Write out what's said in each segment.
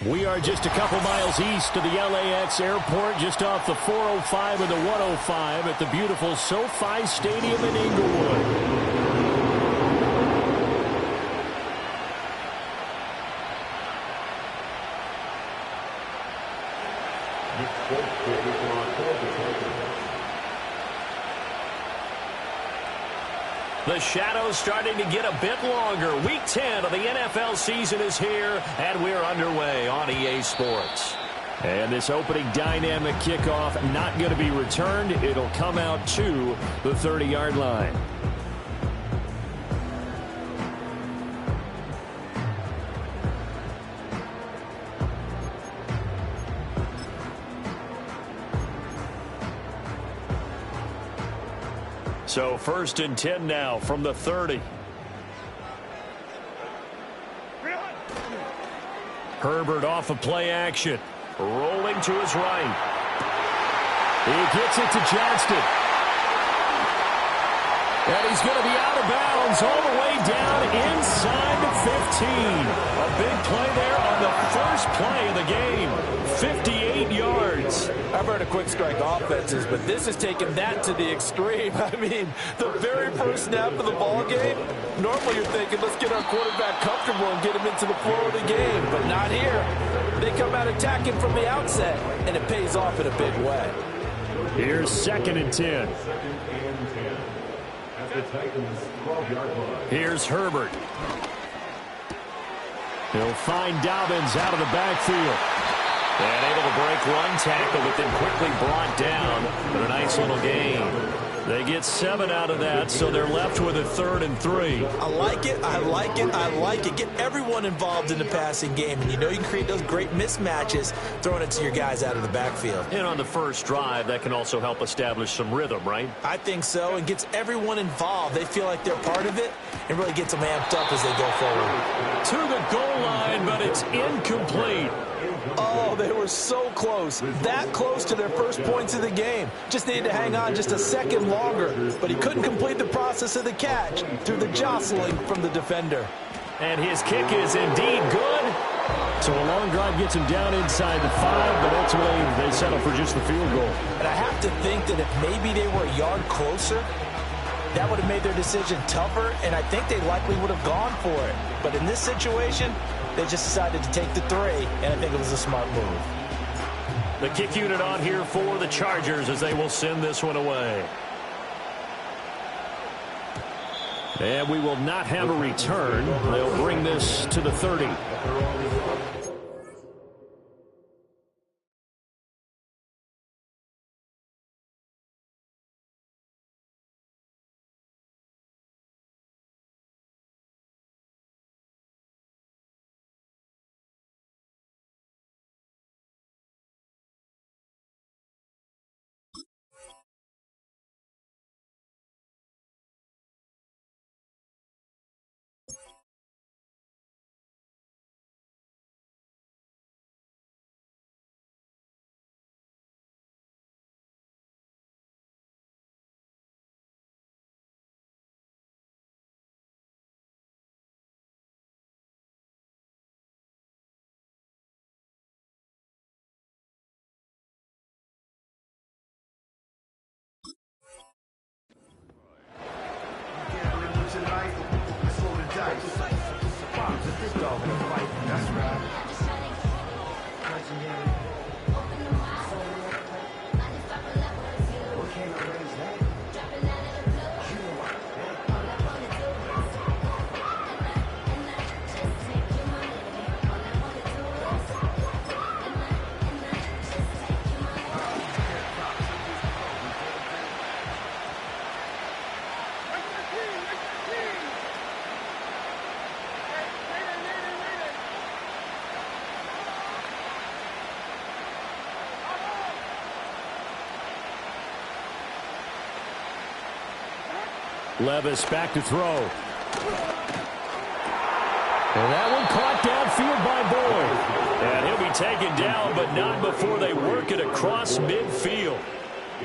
We are just a couple miles east of the LAX airport, just off the 405 and the 105 at the beautiful SoFi Stadium in Inglewood. The shadow's starting to get a bit longer. Week 10 of the NFL season is here, and we're underway on EA Sports. And this opening dynamic kickoff not going to be returned. It'll come out to the 30-yard line. So 1st and 10 now from the 30. Herbert off of play action. Rolling to his right. He gets it to Johnston. And he's going to be out of bounds all the way down inside the 15. A big play there on the first play of the game. 58 yards. I've heard of quick strike offenses, but this is taking that to the extreme. I mean, the very first snap of the ball game, normally you're thinking, let's get our quarterback comfortable and get him into the flow of the game, but not here. They come out attacking from the outset, and it pays off in a big way. Here's 2nd and 10. Here's Herbert. He'll find Dobbins out of the backfield. And able to break one tackle, but then quickly brought down. But a nice little gain. They get 7 out of that, so they're left with a 3rd and 3. I like it, I like it, I like it. Get everyone involved in the passing game, and you know you can create those great mismatches throwing it to your guys out of the backfield. And on the first drive, that can also help establish some rhythm, right? I think so, and gets everyone involved. They feel like they're part of it, and really gets them amped up as they go forward. To the goal line, but it's incomplete. Oh, they were so close. That close to their first points of the game. Just needed to hang on just a second longer. But he couldn't complete the process of the catch through the jostling from the defender. And his kick is indeed good. So a long drive gets him down inside the 5, but ultimately they settle for just the field goal. And I have to think that if maybe they were a yard closer, that would have made their decision tougher, and I think they likely would have gone for it. But in this situation, they just decided to take the 3, and I think it was a smart move. The kick unit on here for the Chargers as they will send this one away. And we will not have a return. They'll bring this to the 30. Levis back to throw. And that one caught downfield by Boyd. And he'll be taken down, but not before they work it across midfield.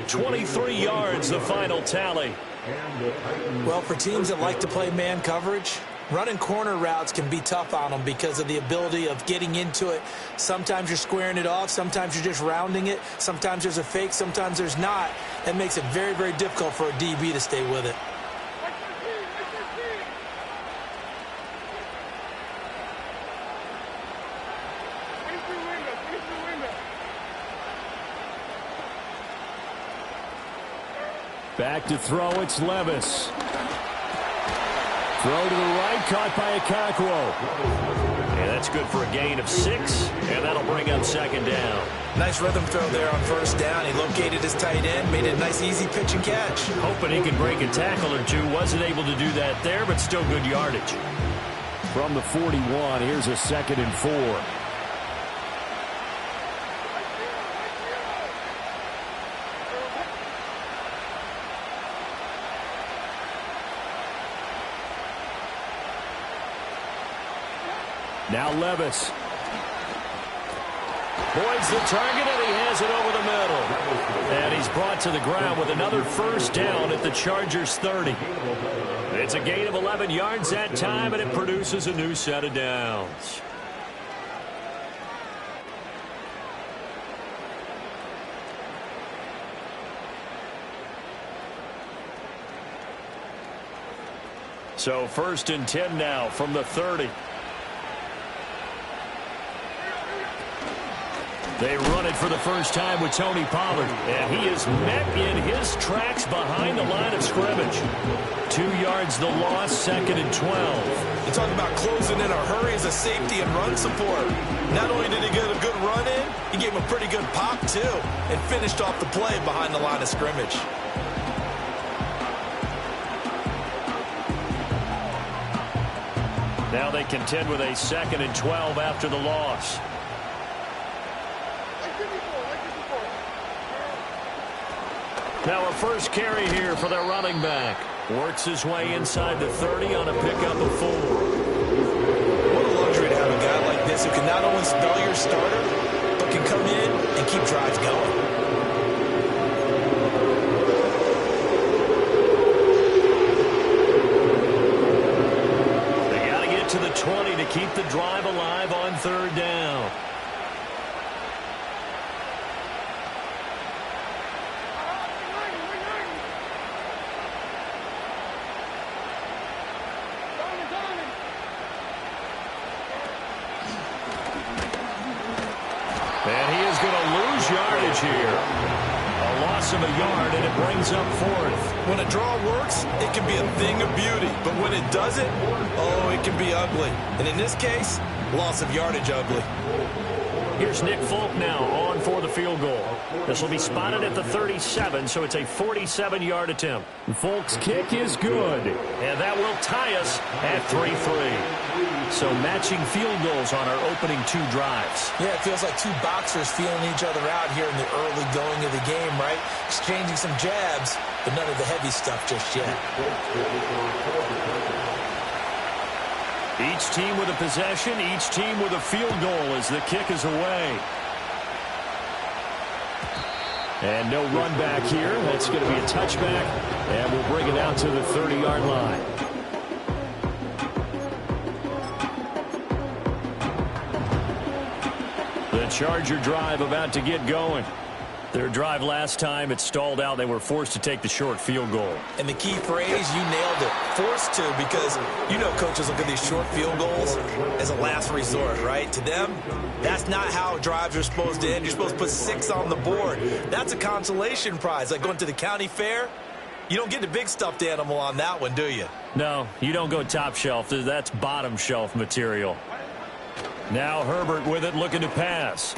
23 yards, the final tally. Well, for teams that like to play man coverage, Running corner routes can be tough on them because of the ability of getting into it. Sometimes you're squaring it off. Sometimes you're just rounding it. Sometimes there's a fake. Sometimes there's not. That makes it very, very difficult for a DB to stay with it. Back to throw, it's Levis. Throw to the right, caught by Okonkwo. And that's good for a gain of 6, and that'll bring up second down. Nice rhythm throw there on first down. He located his tight end, made it a nice, easy pitch and catch. Hoping he could break a tackle or two. Wasn't able to do that there, but still good yardage. From the 41, here's a 2nd and 4. Now Levis. Boyd's the target, and he has it over the middle. And he's brought to the ground with another first down at the Chargers' 30. It's a gain of 11 yards that time, and it produces a new set of downs. So 1st and 10 now from the 30. They run it for the first time with Tony Pollard, and he is met in his tracks behind the line of scrimmage. 2 yards the loss, 2nd and 12. You talk about closing in a hurry as a safety and run support. Not only did he get a good run in, he gave him a pretty good pop, too, and finished off the play behind the line of scrimmage. Now they contend with a 2nd and 12 after the loss. Now a first carry here for their running back. Works his way inside the 30 on a pickup of 4. What a luxury to have a guy like this who can not only spell your starter, but can come in and keep drives going. They got to get to the 20 to keep the drive alive on 3rd down. And he is going to lose yardage here. A loss of a yard, and it brings up 4th. When a draw works, it can be a thing of beauty. But when it doesn't, oh, it can be ugly. And in this case, loss of yardage ugly. Here's Nick Folk now on for the field goal. This will be spotted at the 37, so it's a 47-yard attempt. Folk's kick is good, and that will tie us at 3-3. So matching field goals on our opening 2 drives. Yeah, it feels like 2 boxers feeling each other out here in the early going of the game, right? Exchanging some jabs, but none of the heavy stuff just yet. Each team with a possession, each team with a field goal as the kick is away. And no run back here. That's going to be a touchback, and we'll bring it out to the 30-yard line. The Charger drive about to get going. Their drive last time, it stalled out. They were forced to take the short field goal. And the key phrase, you nailed it, forced to, because you know coaches look at these short field goals as a last resort, right? To them, that's not how drives are supposed to end. You're supposed to put 6 on the board. That's a consolation prize, like going to the county fair. You don't get the big stuffed animal on that one, do you? No, you don't go top shelf. That's bottom shelf material. Now Herbert with it, looking to pass.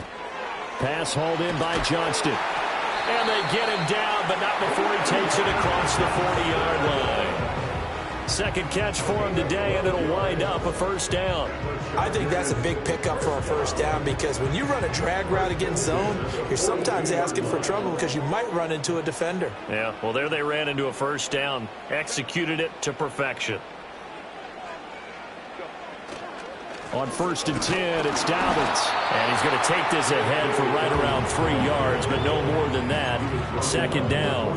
Pass hauled in by Johnston. And they get him down, but not before he takes it across the 40-yard line. Second catch for him today, and it'll wind up a first down. I think that's a big pickup for a first down, because when you run a drag route against zone, you're sometimes asking for trouble because you might run into a defender. Yeah, well, there they ran into a first down. Executed it to perfection. On 1st and 10, it's Dobbins. And he's going to take this ahead for right around 3 yards, but no more than that. Second down.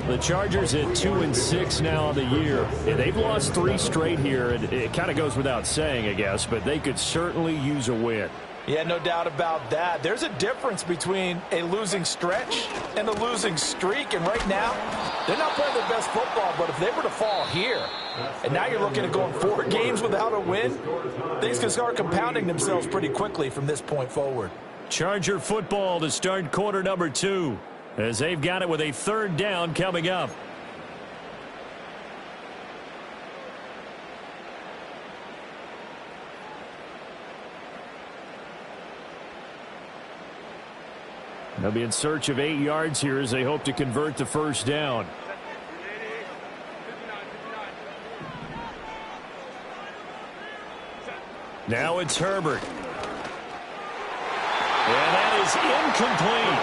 The Chargers at 2-6 now on the year. And they've lost 3 straight here. And it kind of goes without saying, I guess, but they could certainly use a win. Yeah, no doubt about that. There's a difference between a losing stretch and a losing streak. And right now, they're not playing their best football. But if they were to fall here, and now you're looking at going 4 games without a win, things can start compounding themselves pretty quickly from this point forward. Charger football to start quarter number 2, as they've got it with a 3rd down coming up. They'll be in search of 8 yards here as they hope to convert the 1st down. Now it's Herbert. And that is incomplete.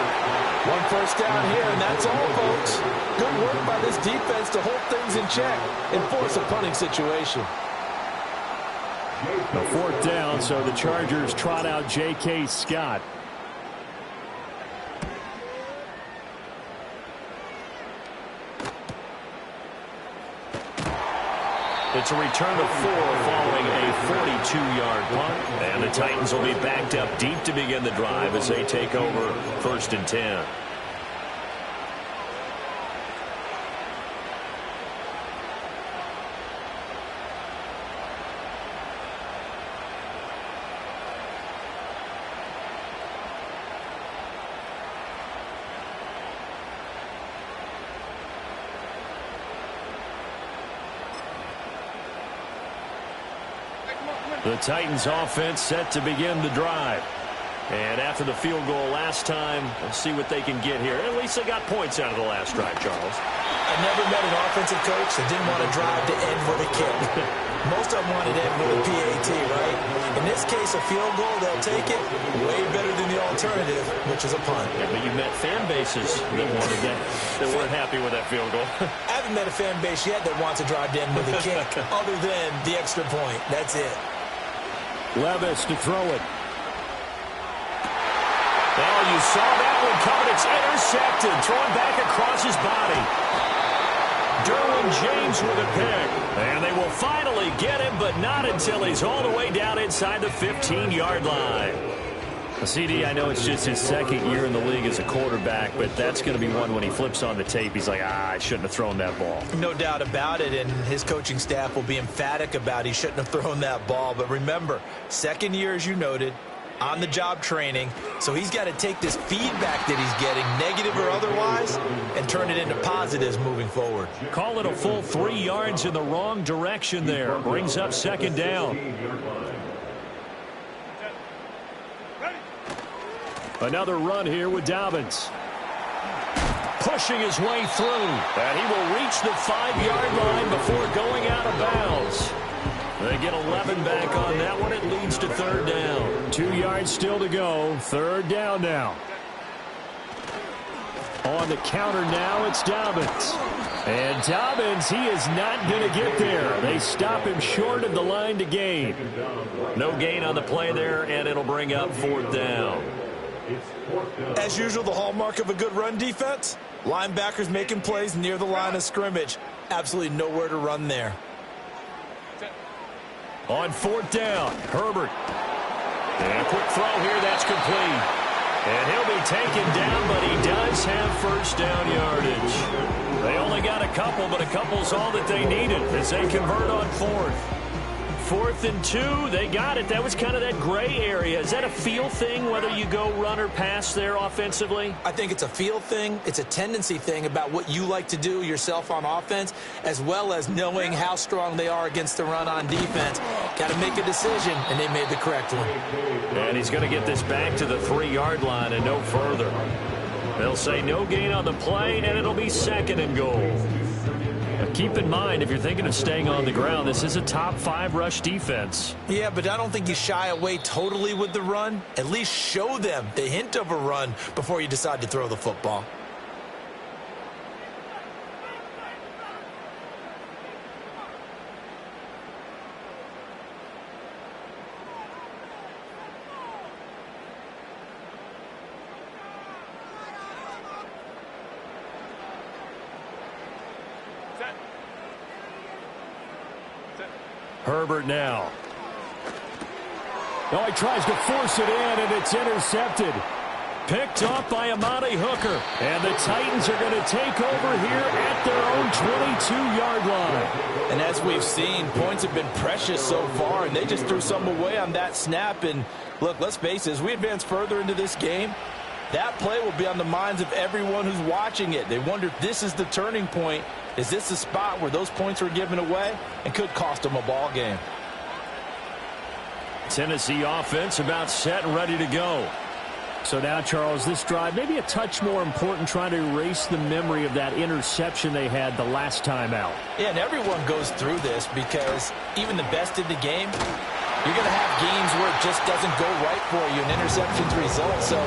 1 first down here, and that's all, folks. Good work by this defense to hold things in check and force a punting situation. A 4th down, so the Chargers trot out J.K. Scott. It's a return of 4 following a 42-yard punt. And the Titans will be backed up deep to begin the drive as they take over 1st and 10. The Titans offense set to begin the drive. And after the field goal last time, we'll see what they can get here. At least they got points out of the last drive, Charles. I never met an offensive coach that didn't want to drive to end with a kick. Most of them wanted to end with a PAT, right? In this case, a field goal, they'll take it way better than the alternative, which is a punt. Yeah, but you met fan bases that wanted that weren't happy with that field goal. I haven't met a fan base yet that wants to drive to end with a kick other than the extra point. That's it. Levis to throw it. Oh, you saw that one coming. It's intercepted. Thrown back across his body. Derwin James with a pick. And they will finally get him, but not until he's all the way down inside the 15-yard line. CD, I know it's just his 2nd year in the league as a quarterback, but that's going to be one when he flips on the tape. He's like, I shouldn't have thrown that ball. No doubt about it, and his coaching staff will be emphatic about he shouldn't have thrown that ball. But remember, 2nd year, as you noted, on-the-job training, so he's got to take this feedback that he's getting, negative or otherwise, and turn it into positives moving forward. Call it a full 3 yards in the wrong direction there. Brings up 2nd down. Another run here with Dobbins. Pushing his way through. And he will reach the 5-yard line before going out of bounds. They get 11 back on that one. It leads to 3rd down. 2 yards still to go. 3rd down now. On the counter now, it's Dobbins. And Dobbins, he is not going to get there. They stop him short of the line to gain. No gain on the play there, and it'll bring up 4th down. As usual, the hallmark of a good run defense, linebackers making plays near the line of scrimmage. Absolutely nowhere to run there. On 4th down, Herbert. And a quick throw here, that's complete. And he'll be taken down, but he does have 1st down yardage. They only got a couple, but a couple's all that they needed as they convert on 4th. 4th and 2, they got it. That was kind of that gray area. Is that a feel thing, whether you go run or pass there offensively? I think it's a feel thing. It's a tendency thing about what you like to do yourself on offense, as well as knowing how strong they are against the run on defense. Got to make a decision, and they made the correct one. And he's going to get this back to the 3-yard line and no further. They'll say no gain on the play, and it'll be 2nd and goal. Keep in mind, if you're thinking of staying on the ground, this is a top 5 rush defense. Yeah, but I don't think you shy away totally with the run. At least show them the hint of a run before you decide to throw the football. Herbert now. Oh, he tries to force it in, and it's intercepted. Picked off by Amani Hooker. And the Titans are going to take over here at their own 22-yard line. And as we've seen, points have been precious so far, and they just threw some away on that snap. And look, let's face it, as we advance further into this game, that play will be on the minds of everyone who's watching it. They wonder if this is the turning point. Is this the spot where those points were given away and could cost them a ball game? Tennessee offense about set and ready to go. So now, Charles, this drive maybe a touch more important, trying to erase the memory of that interception they had the last time out. Yeah, and everyone goes through this because even the best in the game, you're going to have games where it just doesn't go right for you and interceptions result. So,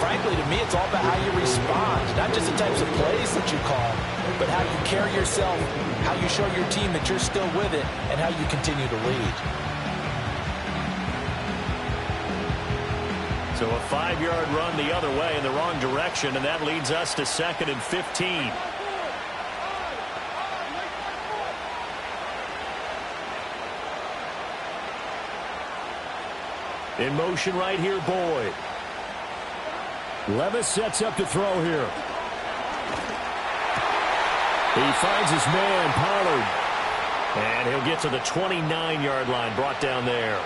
frankly, to me, it's all about how you respond, not just the types of plays that you call, but how you carry yourself, how you show your team that you're still with it, and how you continue to lead. So a 5-yard run the other way in the wrong direction, and that leads us to 2nd and 15. In motion right here, Boyd. Levis sets up to throw here. He finds his man, Pollard. And he'll get to the 29-yard line, brought down there.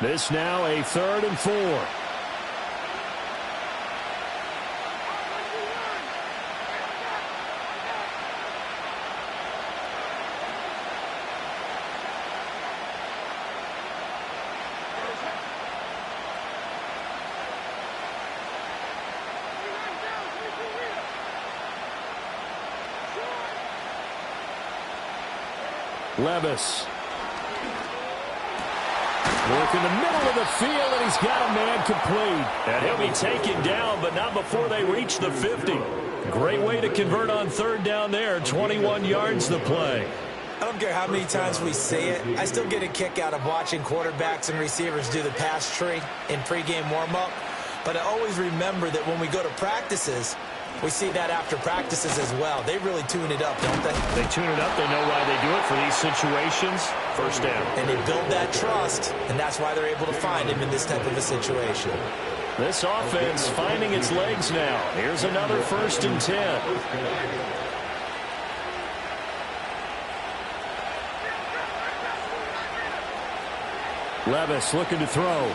This now a 3rd and 4. Levis. Work in the middle of the field, and he's got a man complete. And he'll be taken down, but not before they reach the 50. Great way to convert on 3rd down there. 21 yards the play. I don't care how many times we say it. I still get a kick out of watching quarterbacks and receivers do the pass tree in pregame warm-up. But I always remember that when we go to practices, we see that after practices as well. They really tune it up, don't they? They tune it up. They know why they do it for these situations. First down. And they build that trust, and that's why they're able to find him in this type of a situation. This offense finding its legs now. Here's another 1st and 10. Levis looking to throw.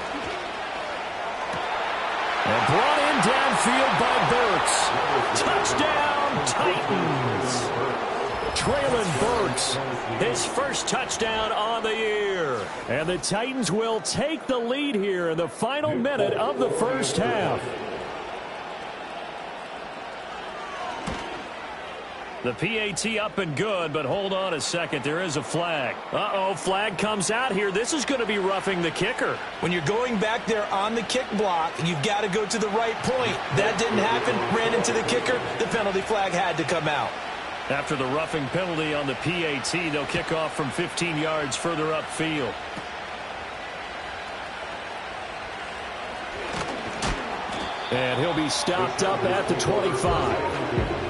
And brought in downfield by Burks. Touchdown, Titans. Traylon Burks, his first touchdown on the year. And the Titans will take the lead here in the final minute of the first half. The PAT up and good, but hold on a second. There is a flag. Uh-oh, flag comes out here. This is going to be roughing the kicker. When you're going back there on the kick block, you've got to go to the right point. That didn't happen. Ran into the kicker. The penalty flag had to come out. After the roughing penalty on the PAT, they'll kick off from 15 yards further upfield. And he'll be stopped up at the 25.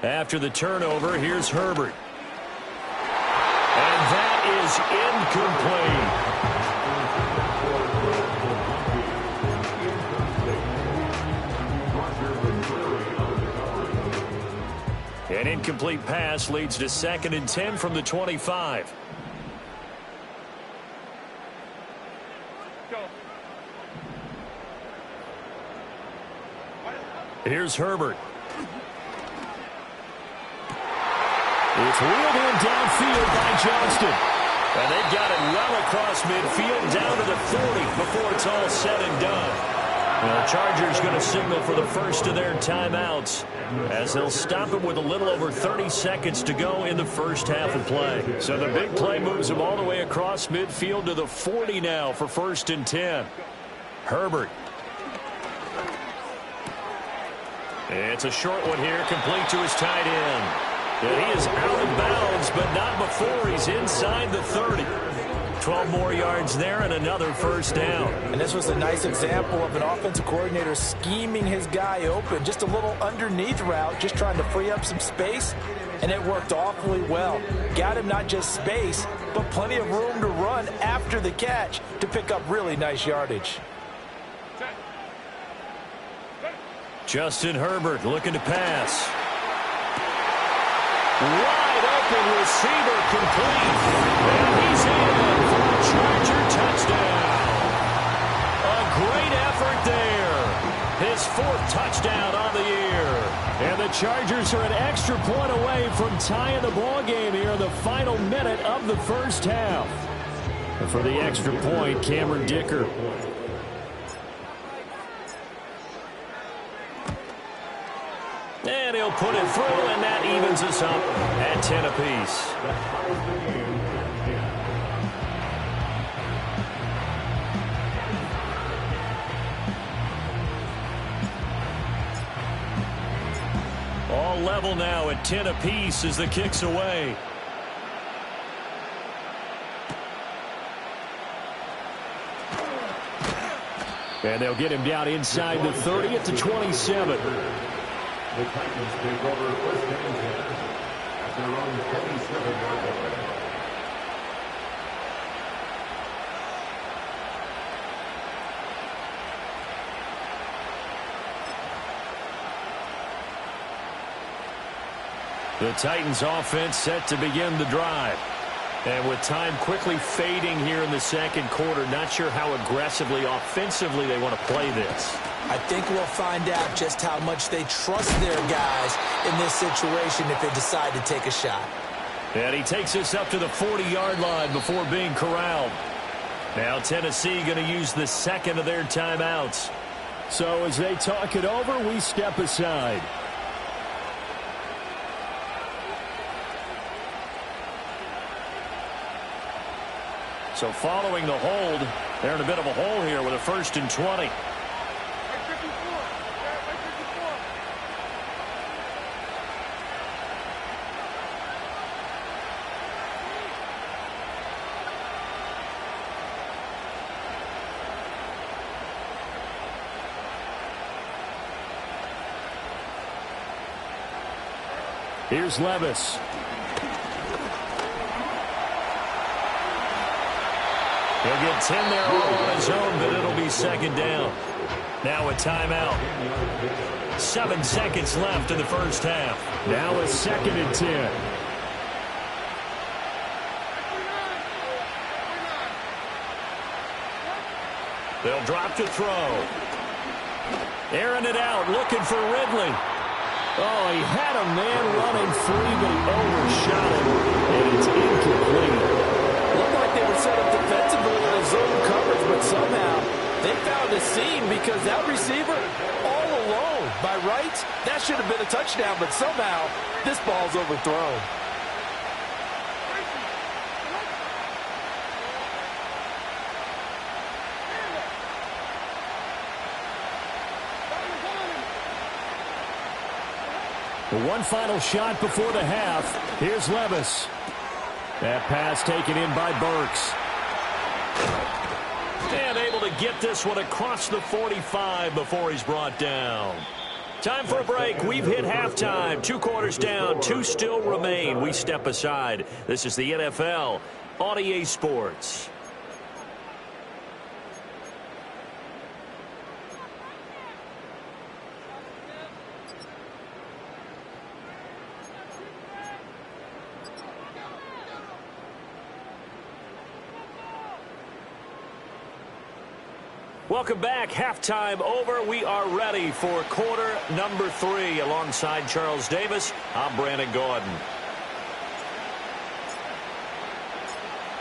After the turnover, here's Herbert. And that is incomplete. An incomplete pass leads to 2nd and 10 from the 25. Here's Herbert. It's wheeled in downfield by Johnston. And they've got it well across midfield down to the 40 before it's all said and done. Well, the Chargers going to signal for the first of their timeouts as they'll stop it with a little over 30 seconds to go in the first half of play. So the big play moves them all the way across midfield to the 40 now for 1st and 10. Herbert. It's a short one here, complete to his tight end. And he is out of bounds, but not before he's inside the 30. 12 more yards there and another first down. And this was a nice example of an offensive coordinator scheming his guy open. Just a little underneath route, just trying to free up some space, and it worked awfully well. Got him not just space, but plenty of room to run after the catch to pick up really nice yardage. Justin Herbert looking to pass. Wide open receiver complete. And he's in for a Charger touchdown. A great effort there. His 4th touchdown on the year. And the Chargers are an extra point away from tying the ball game here in the final minute of the first half. And for the extra point, Cameron Dicker. And he'll put it through, and that evens us up at 10 apiece. All level now at 10 apiece as the kick's away. And they'll get him down inside the 30 at the 27. The Titans take over first and 10 at their own 27-yard line. The Titans offense set to begin the drive. And with time quickly fading here in the second quarter, not sure how aggressively, offensively they want to play this. I think we'll find out just how much they trust their guys in this situation if they decide to take a shot. And he takes us up to the 40-yard line before being corralled. Now Tennessee going to use the second of their timeouts. So as they talk it over, we step aside. So following the hold, they're in a bit of a hole here with a 1st and 20. Here's Levis. He'll get 10 there all on his own, but it'll be second down. Now a timeout. 7 seconds left in the first half. Now a 2nd and 10. They'll drop to throw. Airing it out, looking for Ridley. Oh, he had a man running free, but he overshot him, and it's incomplete. Looked like they were set up defensively in a zone coverage, but somehow they found a seam because that receiver all alone. By rights, that should have been a touchdown, but somehow this ball's overthrown. The one final shot before the half. Here's Levis. That pass taken in by Burks. And able to get this one across the 45 before he's brought down. Time for a break. We've hit halftime. 2 quarters down. 2 still remain. We step aside. This is the NFL on EA Sports. Welcome back. Halftime over. We are ready for quarter number 3. Alongside Charles Davis, I'm Brandon Gordon.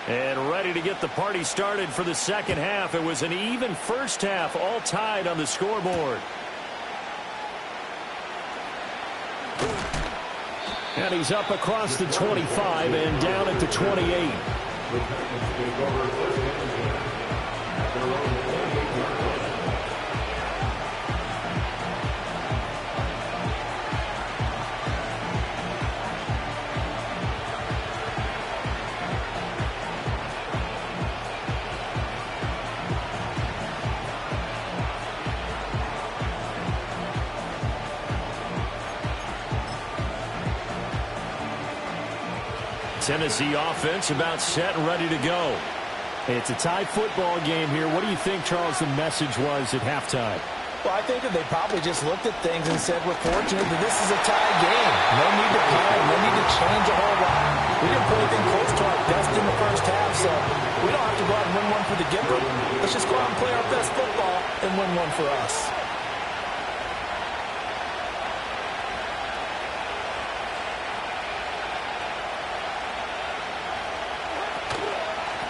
And ready to get the party started for the second half. It was an even first half, all tied on the scoreboard. And he's up across the 25 and down at the 28. Tennessee offense about set and ready to go. It's a tie football game here. What do you think, Charles, the message was at halftime? Well, I think that they probably just looked at things and said, we're fortunate that this is a tie game. No need to panic. No need to change a whole lot. We didn't put anything close to our best in the first half, so we don't have to go out and win one for the giver. Let's just go out and play our best football and win one for us.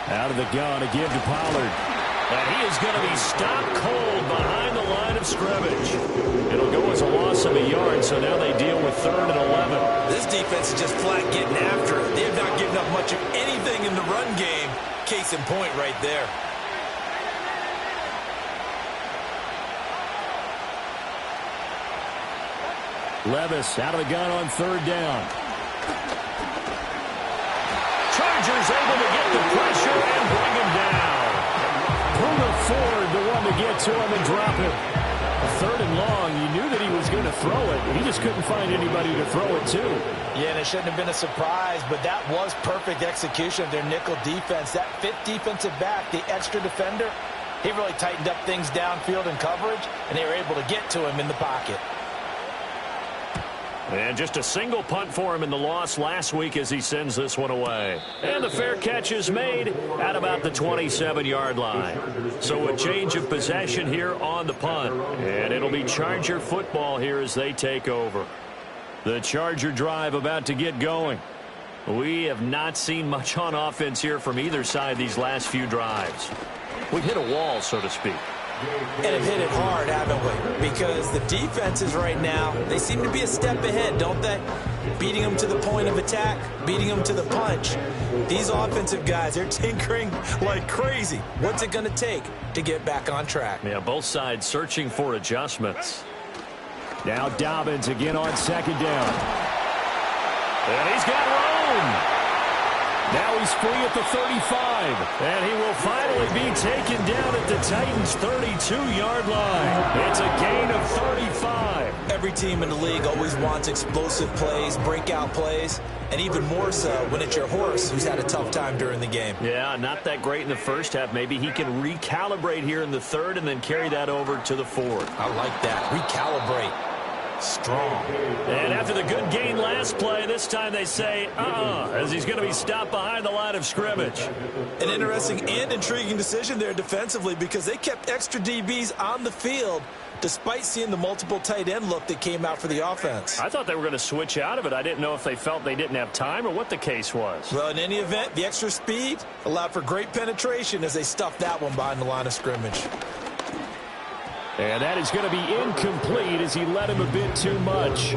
Out of the gun, a give to Pollard. And he is going to be stopped cold behind the line of scrimmage. It'll go as a loss of a yard, so now they deal with 3rd and 11. This defense is just flat getting after it. They have not given up much of anything in the run game. Case in point right there. Levis out of the gun on 3rd down. Chargers able to get the pressure and bring him down. Bruno Ford, the one to get to him and drop him. 3rd and long, you knew that he was going to throw it. He just couldn't find anybody to throw it to. Yeah, and it shouldn't have been a surprise, but that was perfect execution of their nickel defense. That 5th defensive back, the extra defender, he really tightened up things downfield in coverage, and they were able to get to him in the pocket. And just a single punt for him in the loss last week as he sends this one away. And the fair catch is made at about the 27-yard line. So a change of possession here on the punt. And it'll be Charger football here as they take over. The Charger drive about to get going. We have not seen much on offense here from either side these last few drives. We've hit a wall, so to speak. And have hit it hard, haven't we? Because the defenses right now, they seem to be a step ahead, don't they? Beating them to the point of attack, beating them to the punch. These offensive guys, they're tinkering like crazy. What's it going to take to get back on track? Yeah, both sides searching for adjustments. Now Dobbins again on 2nd down. And he's got room. Now he's free at the 35. And he will finally be taken down at the Titans' 32-yard line. It's a gain of 35. Every team in the league always wants explosive plays, breakout plays, and even more so when it's your horse who's had a tough time during the game. Yeah, not that great in the first half. Maybe he can recalibrate here in the 3rd and then carry that over to the 4th. I like that. Recalibrate. Strong. And after the good gain last play, this time they say, as he's going to be stopped behind the line of scrimmage. An interesting and intriguing decision there defensively because they kept extra DBs on the field despite seeing the multiple tight end look that came out for the offense. I thought they were going to switch out of it. I didn't know if they felt they didn't have time or what the case was. Well, in any event, the extra speed allowed for great penetration as they stuffed that one behind the line of scrimmage. And that is going to be incomplete as he led him a bit too much.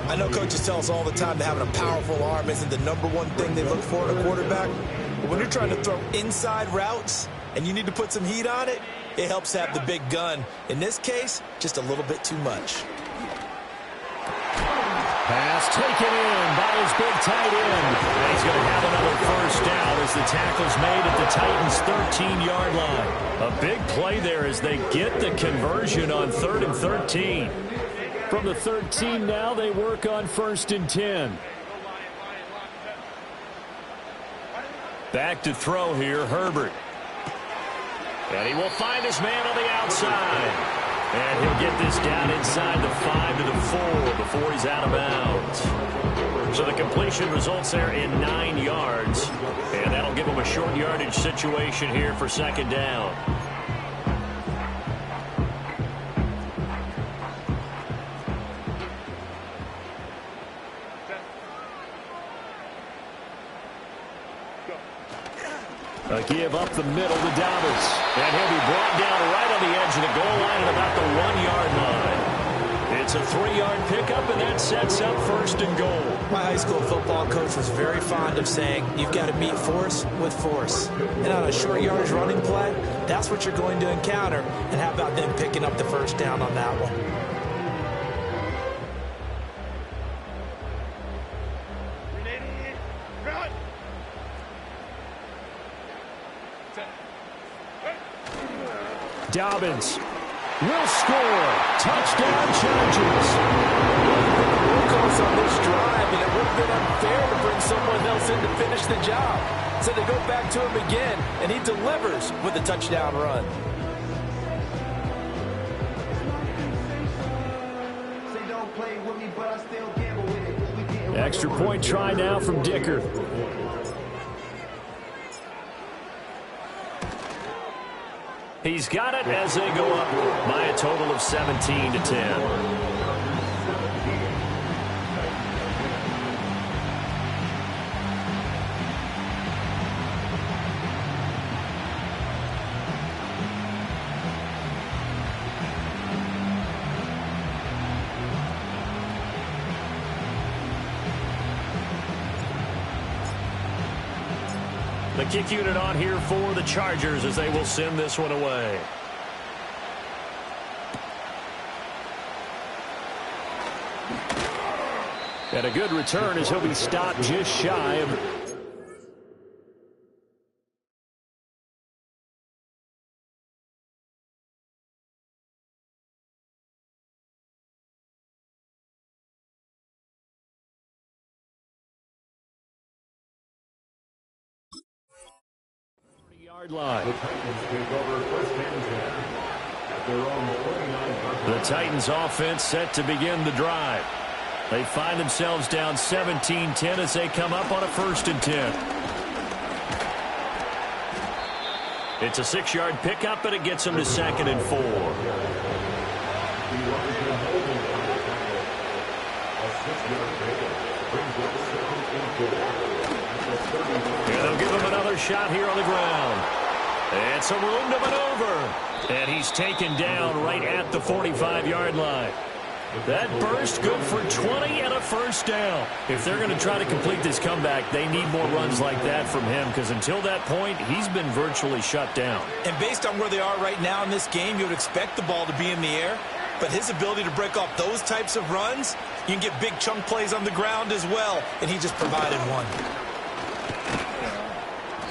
I know coaches tell us all the time that having a powerful arm isn't the #1 thing they look for in a quarterback. But when you're trying to throw inside routes and you need to put some heat on it, it helps have the big gun. In this case, just a little bit too much. Pass taken in by his big tight end. And he's going to have another 1st down as the tackle's made at the Titans' 13-yard line. A big play there as they get the conversion on 3rd and 13. From the 13 now, they work on 1st and 10. Back to throw here, Herbert. And he will find his man on the outside. And he'll get this down inside the 5 to the 4 before he's out of bounds. So the completion results there in 9 yards. And that'll give him a short yardage situation here for 2nd down. A give up the middle to Dobbins. And he'll be brought down right on the edge of the goal line at about the 1-yard line. It's a 3-yard pickup, and that sets up 1st and goal. My high school football coach was very fond of saying, you've got to meet force with force. And on a short yardage running play, that's what you're going to encounter. And how about them picking up the 1st down on that one? Dobbins will score. Touchdown, Chargers. Workhorse on this drive, and it would have been unfair to bring someone else in to finish the job. So they go back to him again, and he delivers with a touchdown run. Extra point try now from Dicker. He's got it as they go up by a total of 17-10. The kick unit on here for the Chargers as they will send this one away. And a good return as he'll be stopped just shy of... line. The Titans offense set to begin the drive. They find themselves down 17-10 as they come up on a 1st and 10. It's a 6-yard pickup, and it gets them to 2nd and 4. And they'll give him another shot here on the ground. And some room to maneuver. And he's taken down right at the 45-yard line. That burst good for 20 and a 1st down. If they're going to try to complete this comeback, they need more runs like that from him, because until that point, he's been virtually shut down. And based on where they are right now in this game, you would expect the ball to be in the air. But his ability to break off those types of runs, you can get big chunk plays on the ground as well, and he just provided one.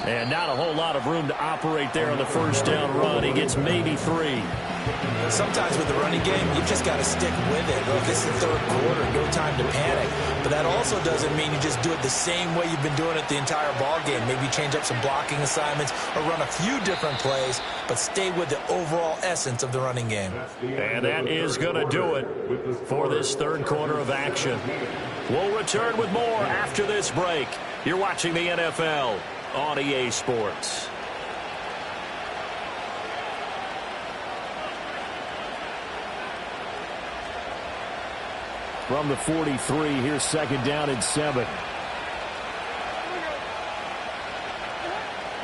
And not a whole lot of room to operate there on the 1st down run. He gets maybe 3. Sometimes with the running game, you've just got to stick with it. Look, this is the 3rd quarter, no time to panic. But that also doesn't mean you just do it the same way you've been doing it the entire ball game. Maybe change up some blocking assignments or run a few different plays, but stay with the overall essence of the running game. And that is going to do it for this 3rd quarter of action. We'll return with more after this break. You're watching the NFL on EA Sports. From the 43, here's 2nd down and 7.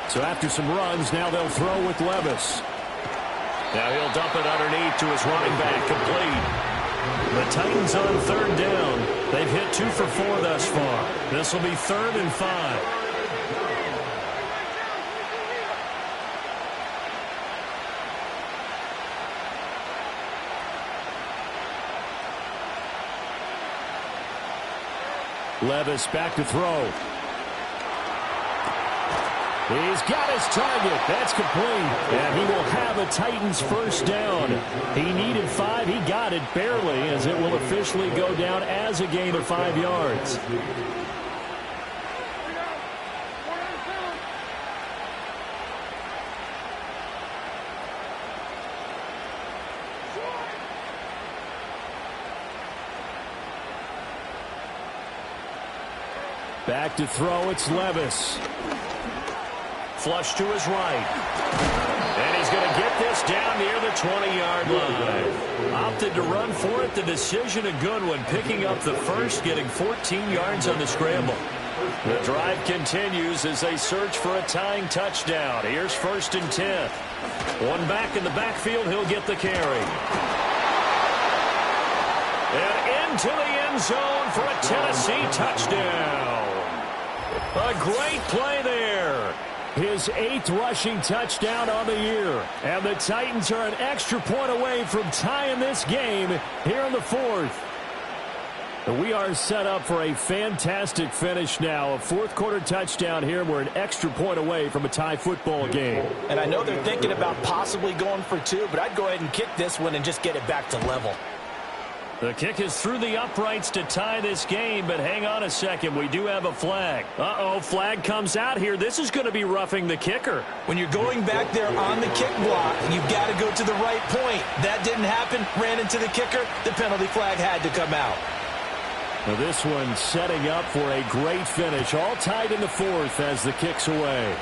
So after some runs, now they'll throw with Levis. Now he'll dump it underneath to his running back, complete. The Titans on 3rd down. They've hit 2 for 4 thus far. This will be 3rd and 5. Levis back to throw. He's got his target. That's complete. And he will have a Titans 1st down. He needed 5. He got it barely, as it will officially go down as a gain of 5 yards. Back to throw, it's Levis. Flush to his right. And he's going to get this down near the 20-yard line. Opted to run for it. The decision a good one. Picking up the 1st, getting 14 yards on the scramble. The drive continues as they search for a tying touchdown. Here's 1st and 10. One back in the backfield. He'll get the carry. And into the end zone for a Tennessee touchdown. A great play there. His 8th rushing touchdown on the year. And the Titans are an extra point away from tying this game here in the 4th. We are set up for a fantastic finish now. A 4th quarter touchdown here. We're an extra point away from a tie football game. And I know they're thinking about possibly going for 2, but I'd go ahead and kick this one and just get it back to level. The kick is through the uprights to tie this game, but hang on a second. We do have a flag. Uh-oh, flag comes out here. This is going to be roughing the kicker. When you're going back there on the kick block, you've got to go to the right point. That didn't happen. Ran into the kicker. The penalty flag had to come out. Now this one setting up for a great finish. All tied in the fourth as the kick's away.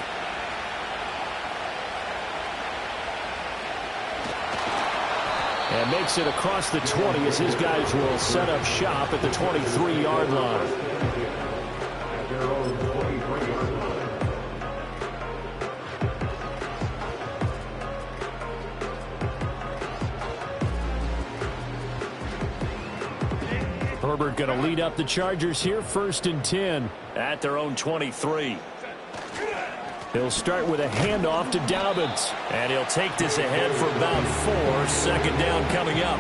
And makes it across the 20 as his guys will set up shop at the 23-yard line. At their own 23-yard line. Herbert going to lead up the Chargers here, 1st and 10 at their own 23. He'll start with a handoff to Dobbins. And he'll take this ahead for about 4. 2nd down coming up.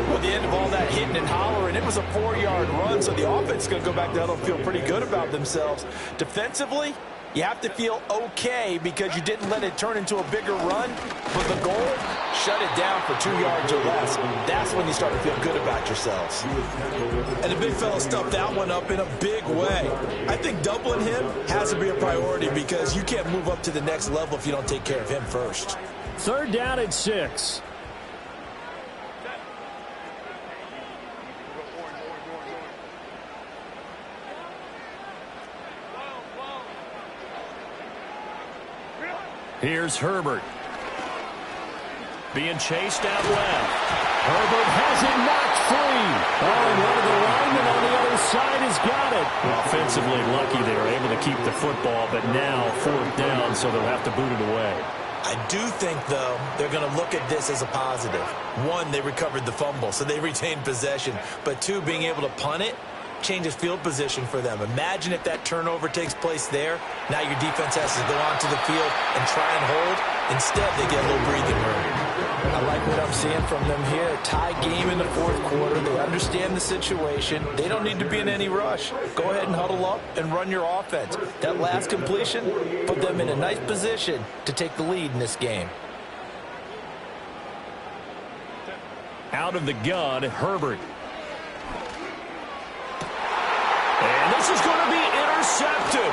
Well, at the end of all that hitting and hollering, it was a 4-yard run, so the offense is going to go back down and feel pretty good about themselves. Defensively, you have to feel okay because you didn't let it turn into a bigger run. But the goal, shut it down for 2 yards or less. That's when you start to feel good about yourselves. And the big fella stuffed that one up in a big way. I think doubling him has to be a priority because you can't move up to the next level if you don't take care of him first. 3rd down and 6. Here's Herbert. Being chased out left. Herbert has it knocked free. Oh, and one of the linemen on the other side has got it. Offensively lucky they were able to keep the football, but now 4th down, so they'll have to boot it away. I do think, though, they're going to look at this as a positive. 1, they recovered the fumble, so they retained possession. But 2, being able to punt it changes field position for them. Imagine if that turnover takes place there. Now your defense has to go onto the field and try and hold. Instead, they get a little breathing room. I like what I'm seeing from them here. Tie game in the 4th quarter. They understand the situation. They don't need to be in any rush. Go ahead and huddle up and run your offense. That last completion put them in a nice position to take the lead in this game. Out of the gun, Herbert. And this is going to be intercepted.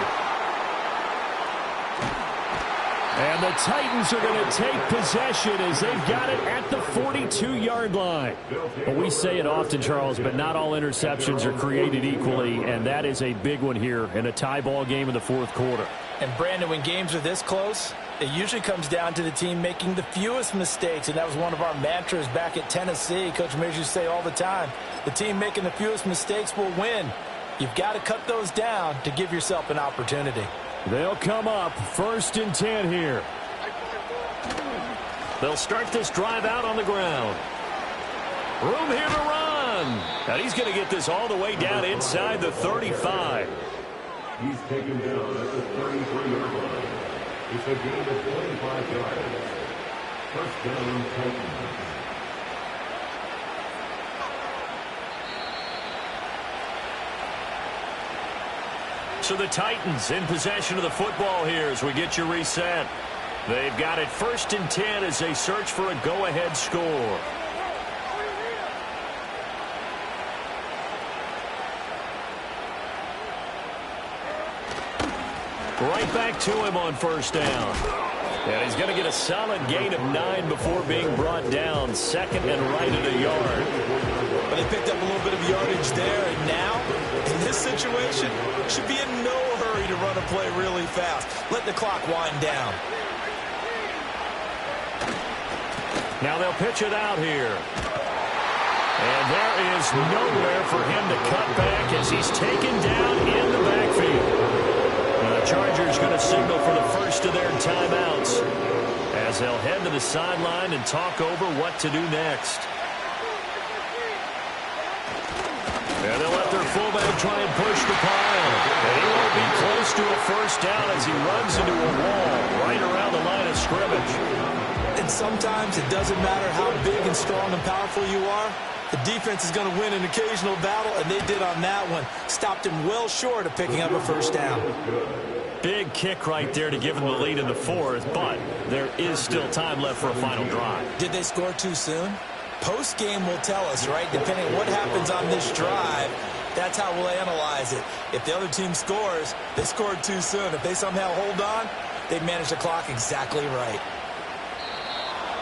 And the Titans are going to take possession as they've got it at the 42-yard line. Well, we say it often, Charles, but not all interceptions are created equally, and that is a big one here in a tie ball game in the 4th quarter. And, Brandon, when games are this close, it usually comes down to the team making the fewest mistakes, and that was one of our mantras back at Tennessee. Coach Mears used to say all the time, the team making the fewest mistakes will win. You've got to cut those down to give yourself an opportunity. They'll come up 1st and 10 here. They'll start this drive out on the ground. Room here to run. And he's going to get this all the way down inside the 35. He's taken down at the 33-yard line. It's a gain of 25 yards. 1st down, Titans. So the Titans in possession of the football here as we get you reset. They've got it 1st and 10 as they search for a go-ahead score. Right back to him on 1st down. And he's going to get a solid gain of 9 before being brought down. 2nd and right at a yard. But they picked up a little bit of yardage there, and now, in this situation, should be in no hurry to run a play really fast. Let the clock wind down. Now they'll pitch it out here. And there is nowhere for him to cut back as he's taken down in the backfield. The Chargers going to signal for the first of their timeouts as they'll head to the sideline and talk over what to do next. And they'll let their fullback try and push the pile. And he won't be close to a 1st down as he runs into a wall right around the line of scrimmage. And sometimes it doesn't matter how big and strong and powerful you are. The defense is going to win an occasional battle, and they did on that one. Stopped him well short of picking up a 1st down. Big kick right there to give them the lead in the 4th, but there is still time left for a final drive. Did they score too soon? Post-game will tell us, right? Depending on what happens on this drive, that's how we'll analyze it. If the other team scores, they scored too soon. If they somehow hold on, they manage the clock exactly right.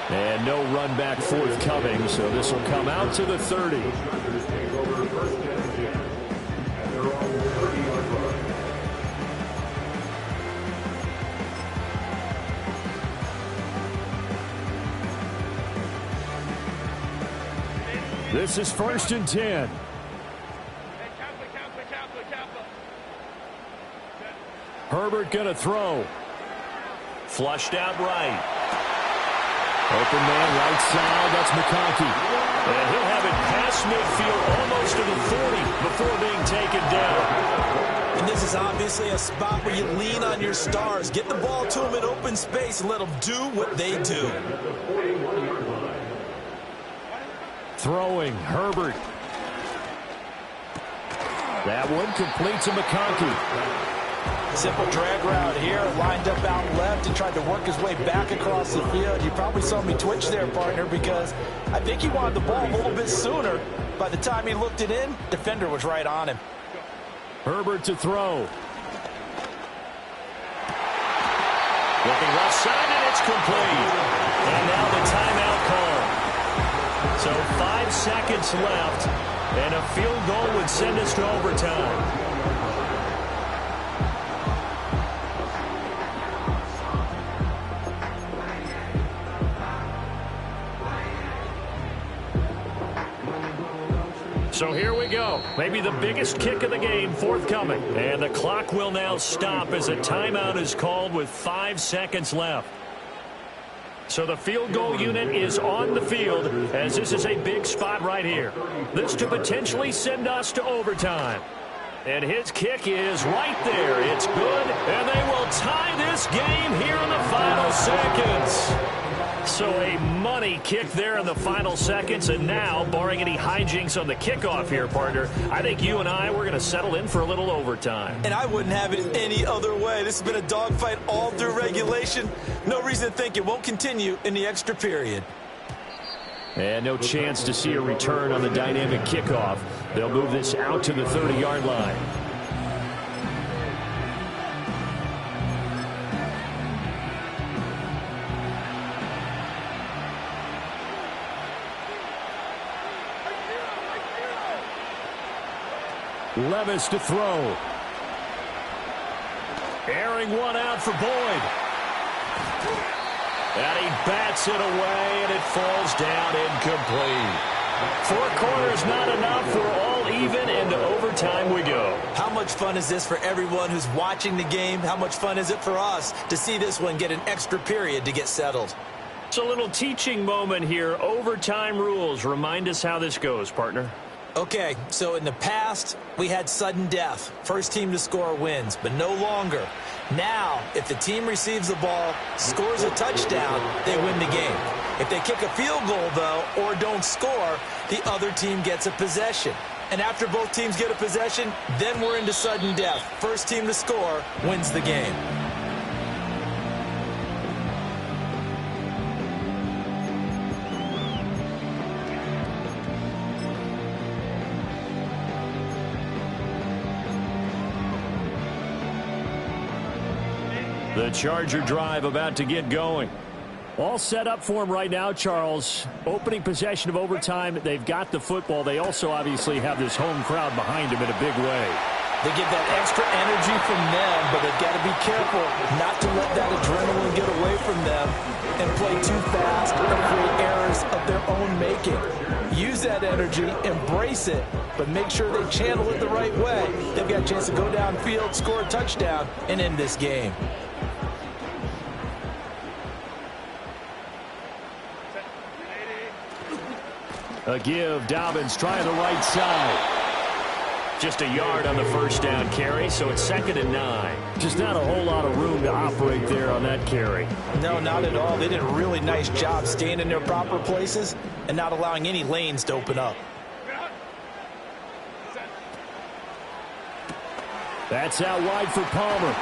And no run back forthcoming, so this will come out to the 30. This is 1st and 10. Herbert gonna throw. Flushed out right. Open man right side. That's McConkey. And he'll have it past midfield almost to the 40 before being taken down. And this is obviously a spot where you lean on your stars. Get the ball to them in open space and let them do what they do. Throwing, Herbert. That one complete to McConkey. Simple drag route here, lined up out left and tried to work his way back across the field. You probably saw me twitch there, partner, because I think he wanted the ball a little bit sooner. By the time he looked it in, defender was right on him. Herbert to throw. Looking left side, and it's complete. And now the timeout call. So 5 seconds left, and a field goal would send us to overtime. So here we go. Maybe the biggest kick of the game forthcoming. And the clock will now stop as a timeout is called with 5 seconds left. So the field goal unit is on the field as this is a big spot right here. This to potentially send us to overtime. And his kick is right there. It's good, and they will tie this game here in the final seconds. So a money kick there in the final seconds, and now, barring any hijinks on the kickoff here, partner, I think you and I, we're going to settle in for a little overtime. And I wouldn't have it any other way. This has been a dogfight all through regulation. No reason to think it won't continue in the extra period. And no chance to see a return on the dynamic kickoff. They'll move this out to the 30-yard line. Levis to throw. Airing one out for Boyd. And he bats it away, and it falls down incomplete. 4 quarters not enough. We're all even, and to overtime we go. How much fun is this for everyone who's watching the game? How much fun is it for us to see this one get an extra period to get settled? It's a little teaching moment here. Overtime rules. Remind us how this goes, partner. Okay, so in the past, we had sudden death. First team to score wins, but no longer. Now, if the team receives the ball, scores a touchdown, they win the game. If they kick a field goal, though, or don't score, the other team gets a possession. And after both teams get a possession, then we're into sudden death. First team to score wins the game. The Charger drive about to get going. All set up for him right now, Charles. Opening possession of overtime. They've got the football. They also obviously have this home crowd behind them in a big way. They get that extra energy from them, but they've got to be careful not to let that adrenaline get away from them and play too fast or create errors of their own making. Use that energy, embrace it, but make sure they channel it the right way. They've got a chance to go downfield, score a touchdown, and end this game. A give. Dobbins trying the right side. Just a yard on the first down carry, so it's 2nd and 9. Just not a whole lot of room to operate there on that carry. No, not at all. They did a really nice job staying in their proper places and not allowing any lanes to open up. That's out wide for Palmer.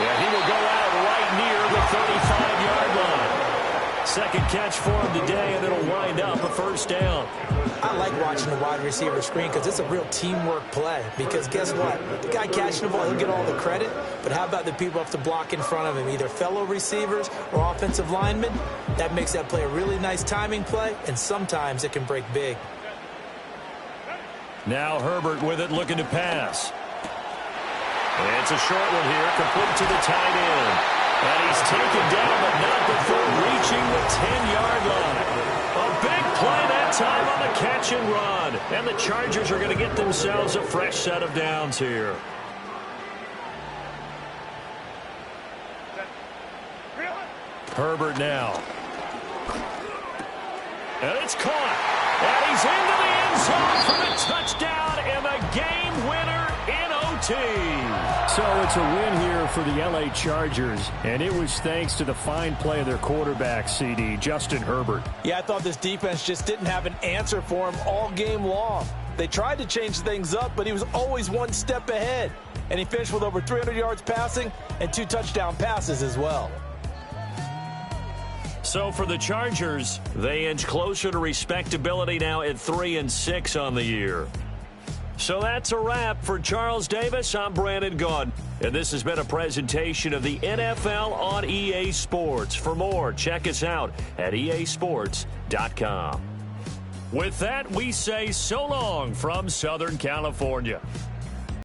Yeah, he will go out right near the 35-yard line. Second catch for him today, and it'll wind up a first down. I like watching the wide receiver screen because it's a real teamwork play. Because guess what? The guy catching the ball, he'll get all the credit. But how about the people who have to block in front of him, either fellow receivers or offensive linemen? That makes that play a really nice timing play, and sometimes it can break big. Now Herbert with it, looking to pass. It's a short one here, complete to the tight end. And he's taken down, but not before reaching the 10-yard line. A big play that time on the catch and run. And the Chargers are going to get themselves a fresh set of downs here. Herbert now. And it's caught. And he's into the end zone for the touchdown and the game winner in OT. So it's a win here for the L.A. Chargers, and it was thanks to the fine play of their quarterback, CD, Justin Herbert. Yeah, I thought this defense just didn't have an answer for him all game long. They tried to change things up, but he was always one step ahead. And he finished with over 300 yards passing and 2 touchdown passes as well. So for the Chargers, they inch closer to respectability now at 3-6 on the year. So that's a wrap. For Charles Davis, I'm Brandon Gaudin. And this has been a presentation of the NFL on EA Sports. For more, check us out at easports.com. With that, we say so long from Southern California.